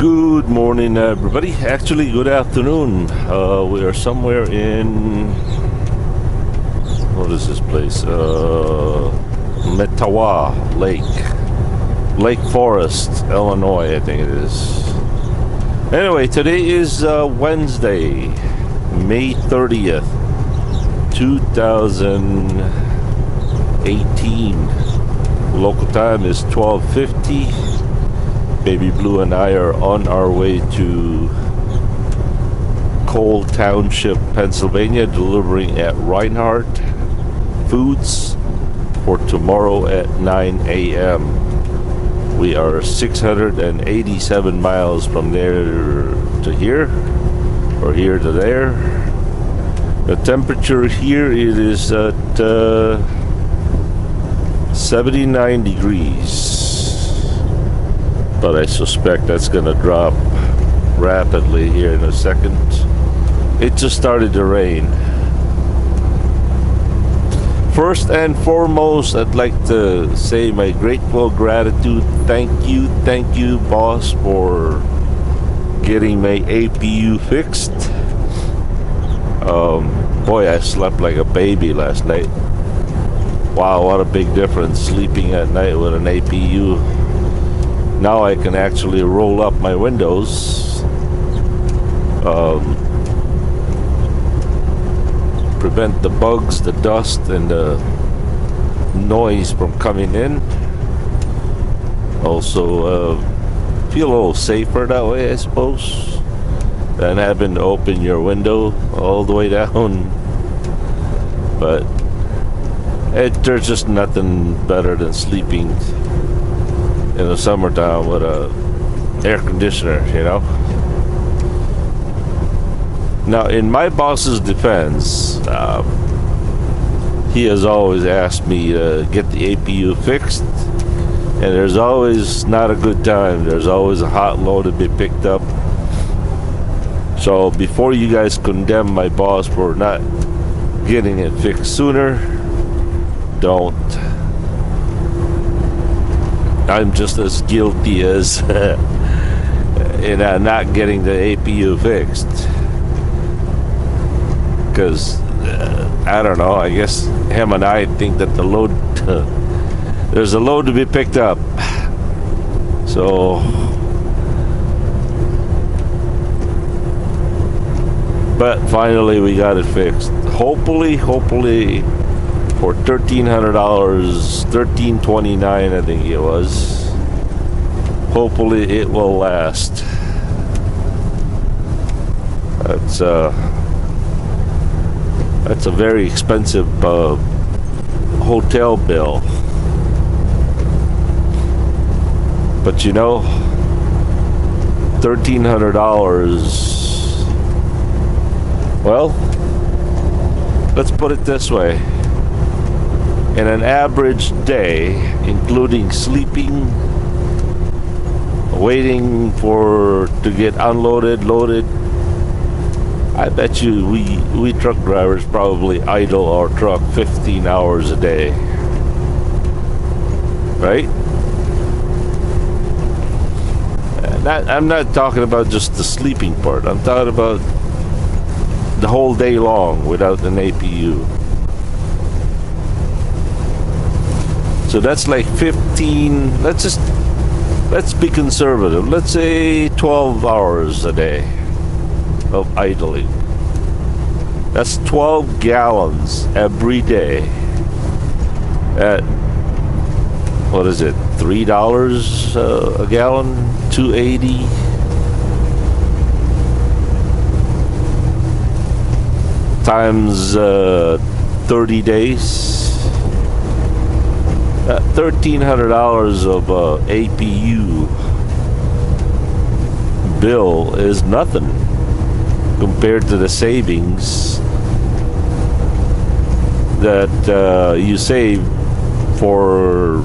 Good morning, everybody. Actually, good afternoon. We are somewhere in, what is this place? Metawa Lake Forest, Illinois, I think it is. Anyway, today is Wednesday, May 30th, 2018. Local time is 12:50. Baby Blue and I are on our way to Cole Township, Pennsylvania, delivering at Reinhardt Foods for tomorrow at 9 a.m. We are 687 miles from there to here, or here to there. The temperature here, it is at 79 degrees. But I suspect that's gonna drop rapidly here in a second. It just started to rain. First and foremost, I'd like to say my grateful gratitude. Thank you, boss, for getting my APU fixed. Boy, I slept like a baby last night. Wow, what a big difference sleeping at night with an APU. Now I can actually roll up my windows, prevent the bugs, the dust, and the noise from coming in. Also, feel a little safer that way, I suppose, than having to open your window all the way down. But there's just nothing better than sleeping in the summertime with a air conditioner, you know. Now, in my boss's defense, he has always asked me to get the APU fixed, and there's always not a good time. There's always a hot load to be picked up. So before you guys condemn my boss for not getting it fixed sooner, don't. I'm just as guilty as in not getting the APU fixed, because I don't know, I guess him and I think that the load there's a load to be picked up. So but finally we got it fixed. Hopefully for $1,300, $1,329 I think it was. Hopefully it will last. That's a very expensive hotel bill. But you know, $1,300. Well, let's put it this way. In an average day, including sleeping, waiting to get unloaded, loaded, I bet you we truck drivers probably idle our truck 15 hours a day, right? And I'm not talking about just the sleeping part. I'm talking about the whole day long without an APU. So that's like 15, let's be conservative. Let's say 12 hours a day of idling. That's 12 gallons every day at, what is it, $3 a gallon, $2.80. Times 30 days. $1,300 of APU bill is nothing compared to the savings that you save for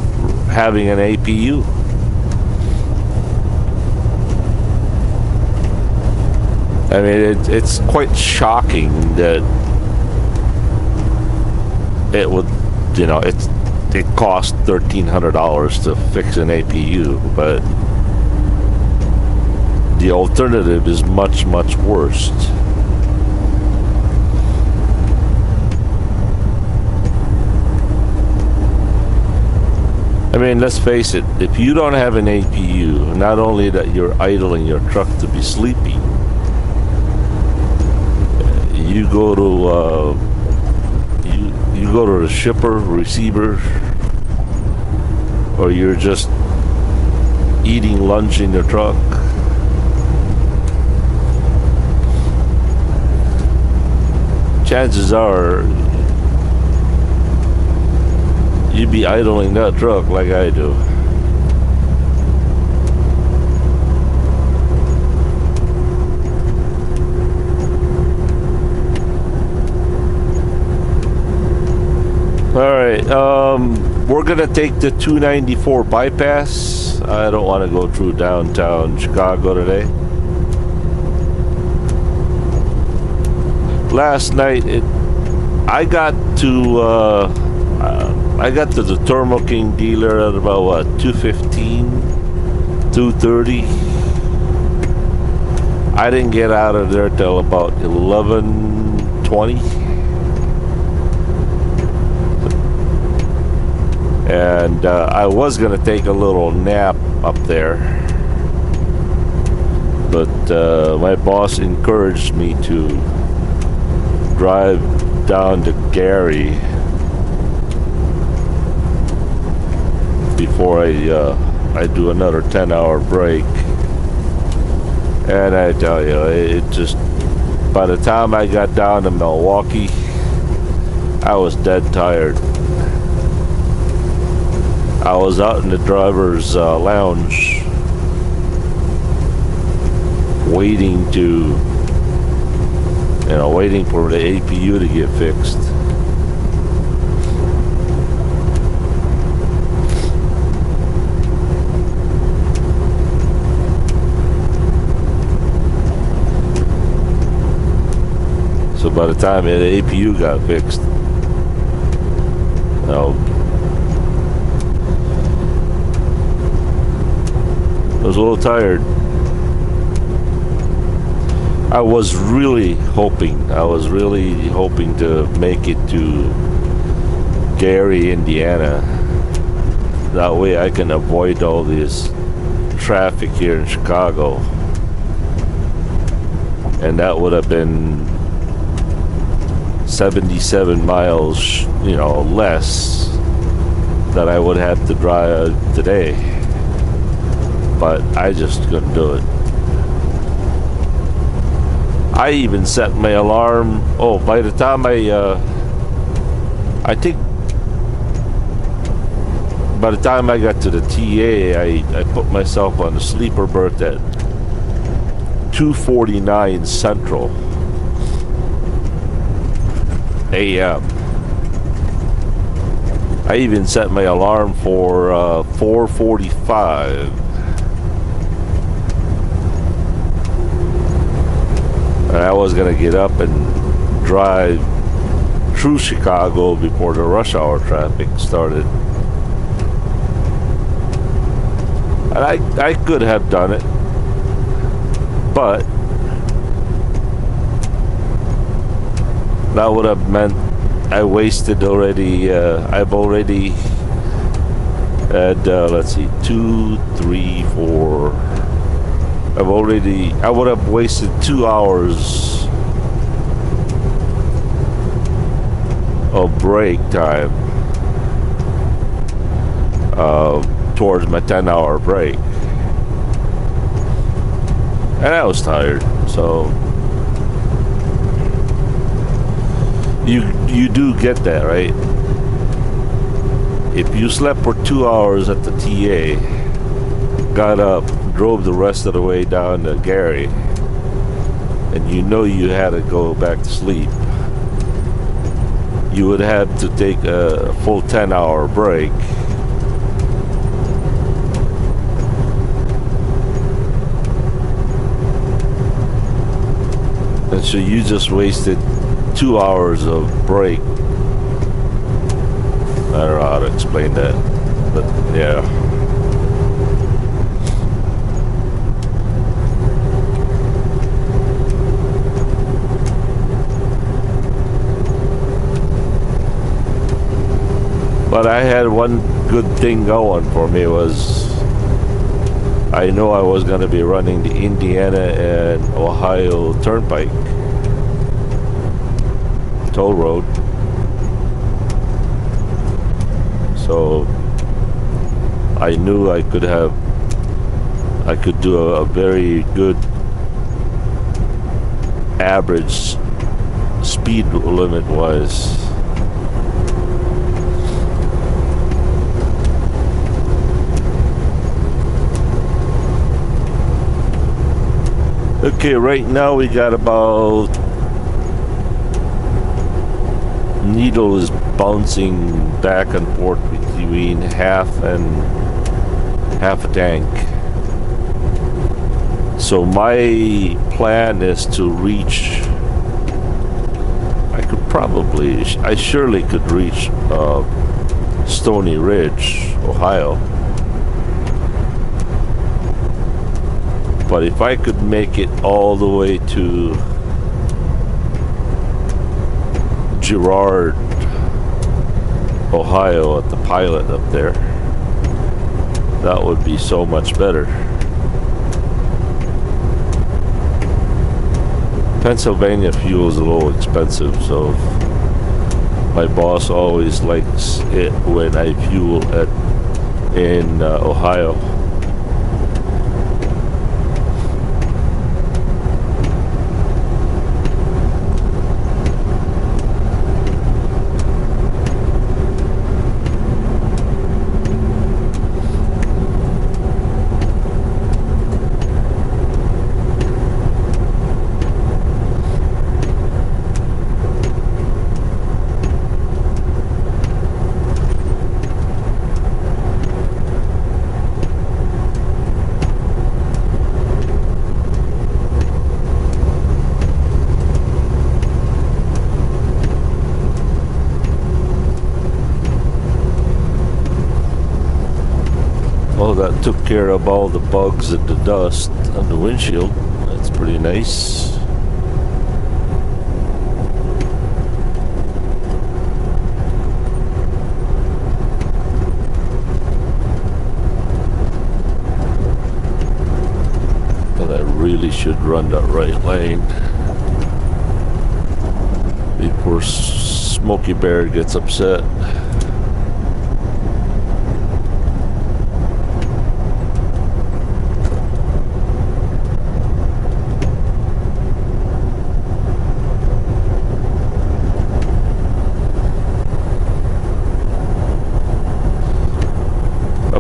having an APU. I mean, it's quite shocking that it would, you know, it cost $1,300 to fix an APU, but The alternative is much, much worse. I mean, let's face it, if you don't have an APU, not only that you're idling your truck to be sleepy, you go to you go to the shipper, receiver, or you're just eating lunch in your truck. Chances are you'd be idling that truck like I do. Alright, we're gonna take the 294 bypass. I don't want to go through downtown Chicago today. Last night I got to the Thermo King dealer at about what, 2:15, 2:30. I didn't get out of there till about 11:20. And I was gonna take a little nap up there, but my boss encouraged me to drive down to Gary before I do another 10-hour break. And I tell you, it just, by the time I got down to Milwaukee, I was dead tired. I was out in the driver's lounge waiting waiting for the APU to get fixed. So by the time the APU got fixed, I was a little tired. I was really hoping to make it to Gary, Indiana. That way I can avoid all this traffic here in Chicago. And that would have been 77 miles, less that I would have to drive today. But I just couldn't do it. I even set my alarm. Oh, by the time I think by the time I got to the TA, I put myself on the sleeper berth at 2:49 Central AM. I even set my alarm for 4:45. And I was gonna get up and drive through Chicago before the rush hour traffic started. And I could have done it, but that would have meant I wasted already. I've already had let's see, 2, 3, 4. I would have wasted 2 hours of break time towards my 10-hour break. And I was tired, so you do get that, right? If you slept for 2 hours at the TA, got up, drove the rest of the way down to Gary, and you had to go back to sleep, you would have to take a full 10-hour break. And so you just wasted 2 hours of break. I don't know how to explain that, but yeah. But I had one good thing going for me was I know I was going to be running the Indiana and Ohio Turnpike toll road. So I knew I could do a very good average speed limit was. Okay, right now we got about, needle is bouncing back and forth between half a tank. So my plan is to reach, I surely could reach Stony Ridge, Ohio. But if I could make it all the way to Girard, Ohio at the pilot up there, that would be so much better. Pennsylvania fuel is a little expensive, so my boss always likes it when I fuel in Ohio. Oh, that took care of all the bugs and the dust on the windshield. That's pretty nice. But I really should run that right lane before Smokey Bear gets upset.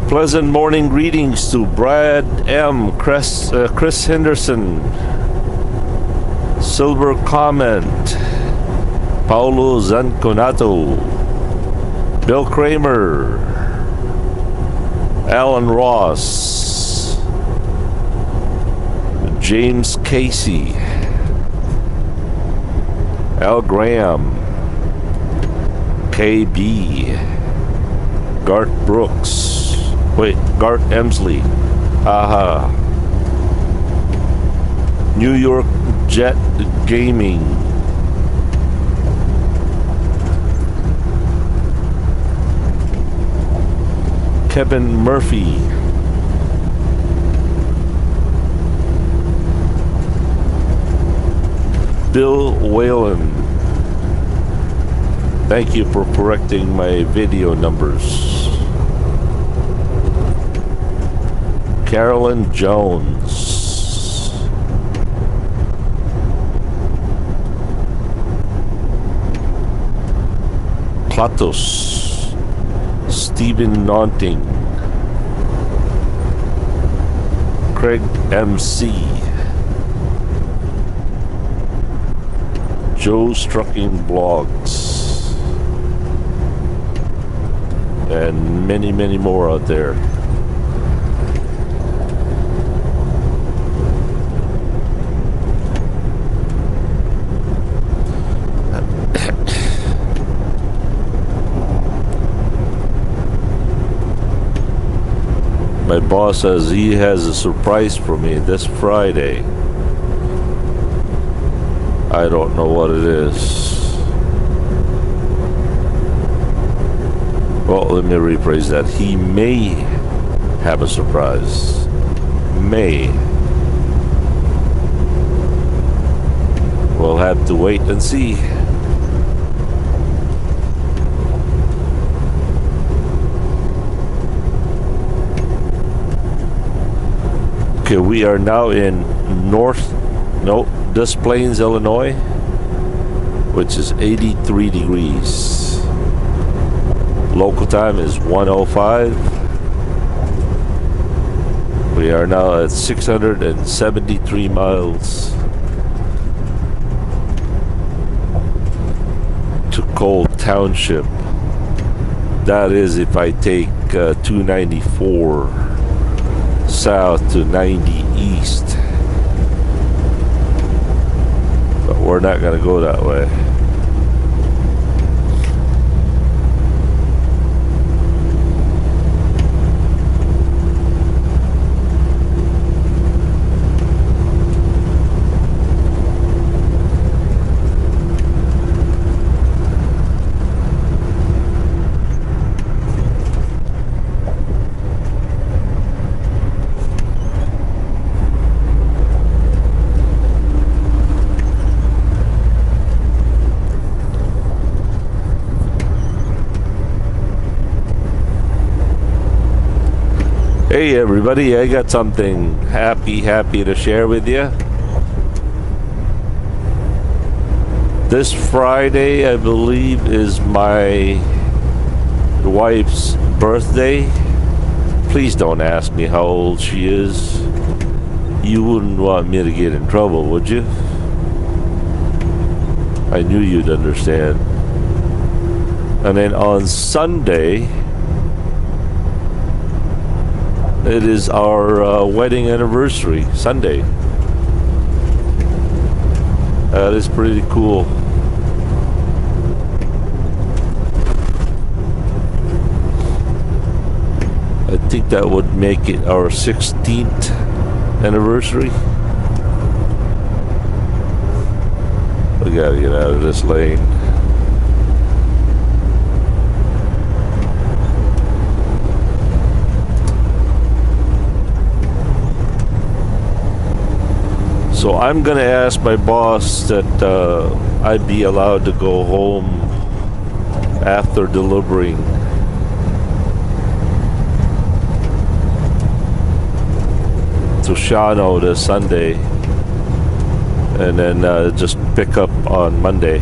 Pleasant morning greetings to Brad M, Chris Henderson, Silver Comment, Paulo Zanconato, Bill Kramer, Alan Ross, James Casey, Al Graham, KB, Garth Brooks, Garth Emsley, Aha, New York Jet Gaming, Kevin Murphy, Bill Whalen. Thank you for correcting my video numbers. Carolyn Jones, Klatos, Stephen Naunting, Craig MC, Joe's Trucking Blogs, and many, many more out there. My boss says he has a surprise for me this Friday. I don't know what it is. Well, let me rephrase that. He may have a surprise. May. We'll have to wait and see. Okay, we are now in Des Plaines, Illinois, which is 83 degrees. Local time is 1:05. We are now at 673 miles to Cole Township. That is if I take 294 south to 90 east. But we're not going to go that way. Hey everybody, I got something happy to share with you. This Friday, I believe, is my wife's birthday. Please don't ask me how old she is. You wouldn't want me to get in trouble, would you? I knew you'd understand. And then on Sunday, it is our wedding anniversary, Sunday. That is pretty cool. I think that would make it our 16th anniversary. We gotta get out of this lane. So I'm gonna ask my boss that I'd be allowed to go home after delivering. To Shano this Sunday, and then just pick up on Monday.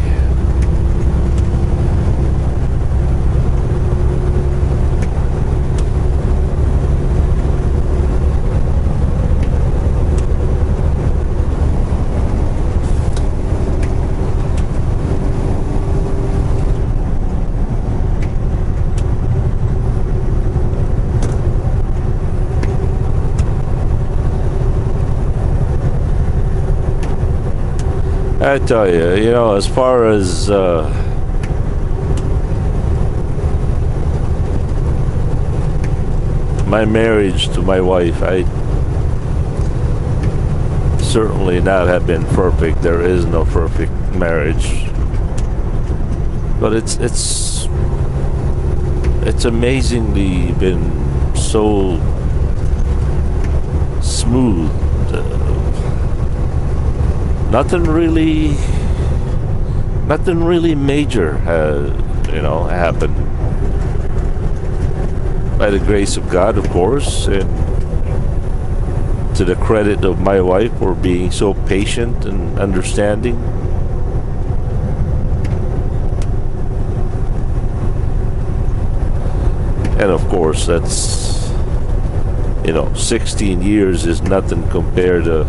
I tell you, you know, as far as my marriage to my wife, I certainly not have been perfect. There is no perfect marriage, but it's amazingly been so smooth. Nothing really major has, happened. By the grace of God, of course, and to the credit of my wife for being so patient and understanding. And of course, that's, 16 years is nothing compared to.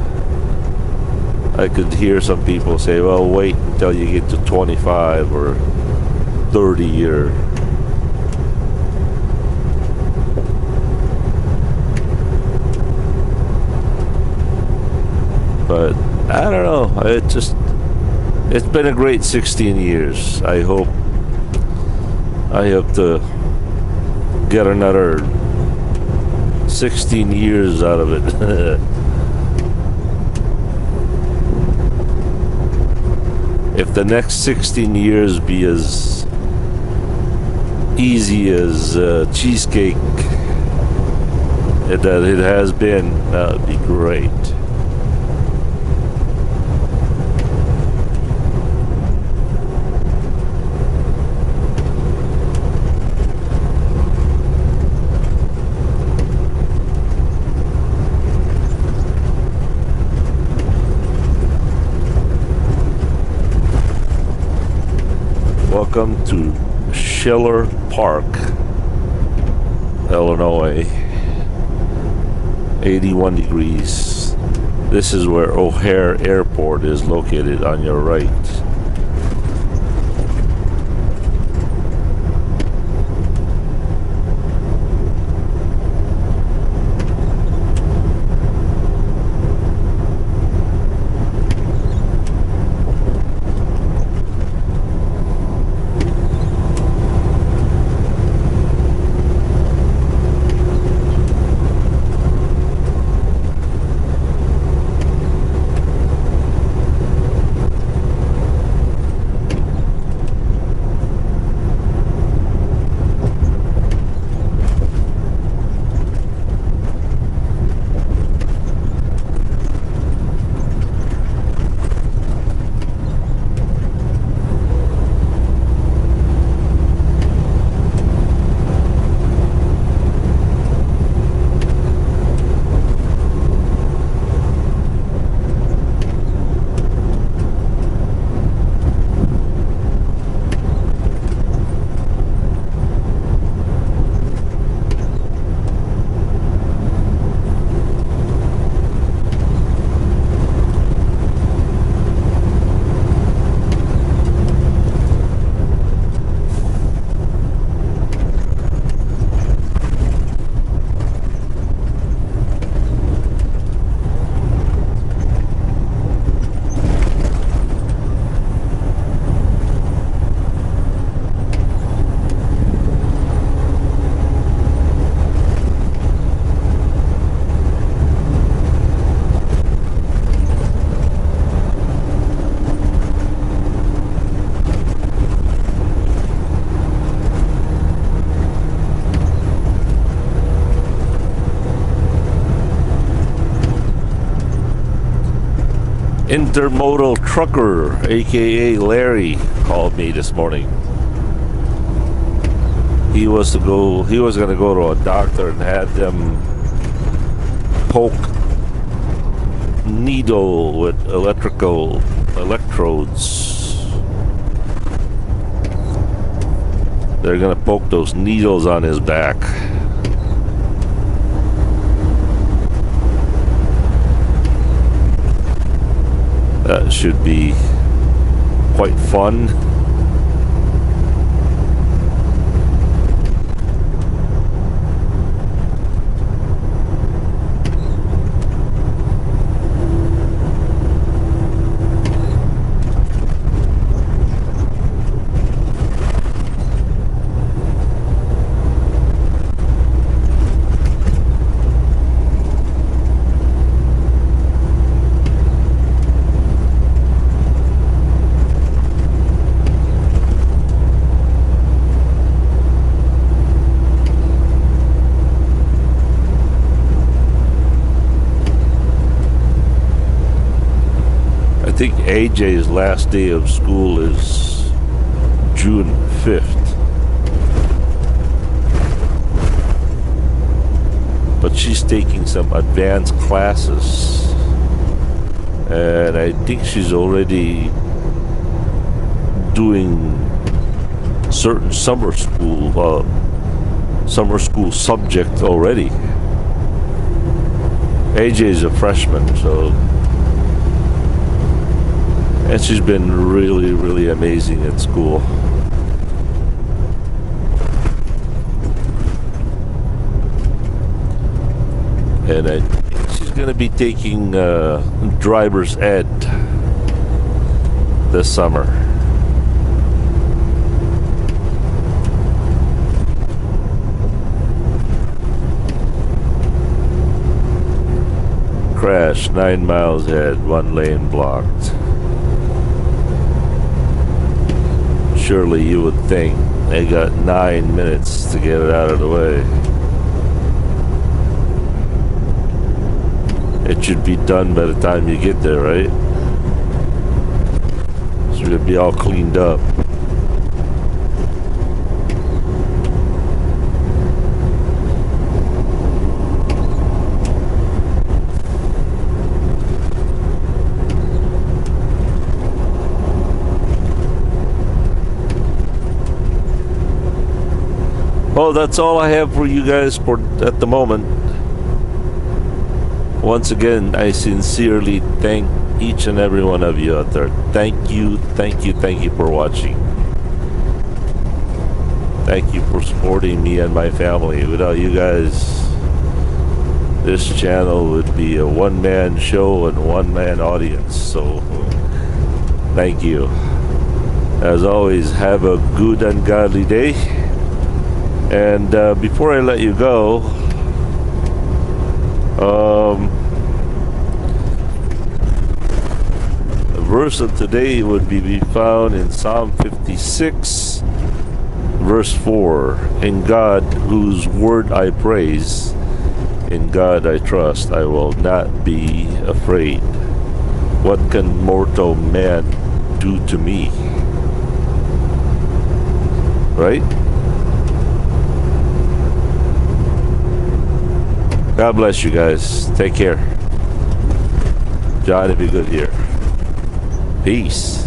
I could hear some people say, well, wait until you get to 25 or 30 or... But, I don't know. It's been a great 16 years. I hope to get another 16 years out of it. If the next 16 years be as easy as cheesecake that it has been, that would be great. Welcome to Schiller Park, Illinois. 81 degrees. This is where O'Hare Airport is located on your right. Intermodal trucker, aka Larry, called me this morning. He was gonna go to a doctor and have them poke needle with electrical electrodes. They're gonna poke those needles on his back. That should be quite fun. I think AJ's last day of school is June 5th. But she's taking some advanced classes. And I think she's already doing certain summer school subject already. AJ is a freshman, so. And she's been really, really amazing at school. And I think she's going to be taking driver's ed this summer. Crash 9 miles ahead, 1 lane blocked. Surely you would think They got 9 minutes to get it out of the way. It should be done by the time you get there, right? So it'll be all cleaned up. Well, that's all I have for you guys for at the moment. Once again, I sincerely thank each and every one of you out there. Thank you for watching. Thank you for supporting me and my family. Without you guys, this channel would be a one-man show and one-man audience. So, thank you. As always, have a good and godly day. And before I let you go, the verse of today would be found in Psalm 56, verse 4. In God, whose word I praise, in God I trust, I will not be afraid. What can mortal man do to me? Right? God bless you guys. Take care. John, be good here. Peace.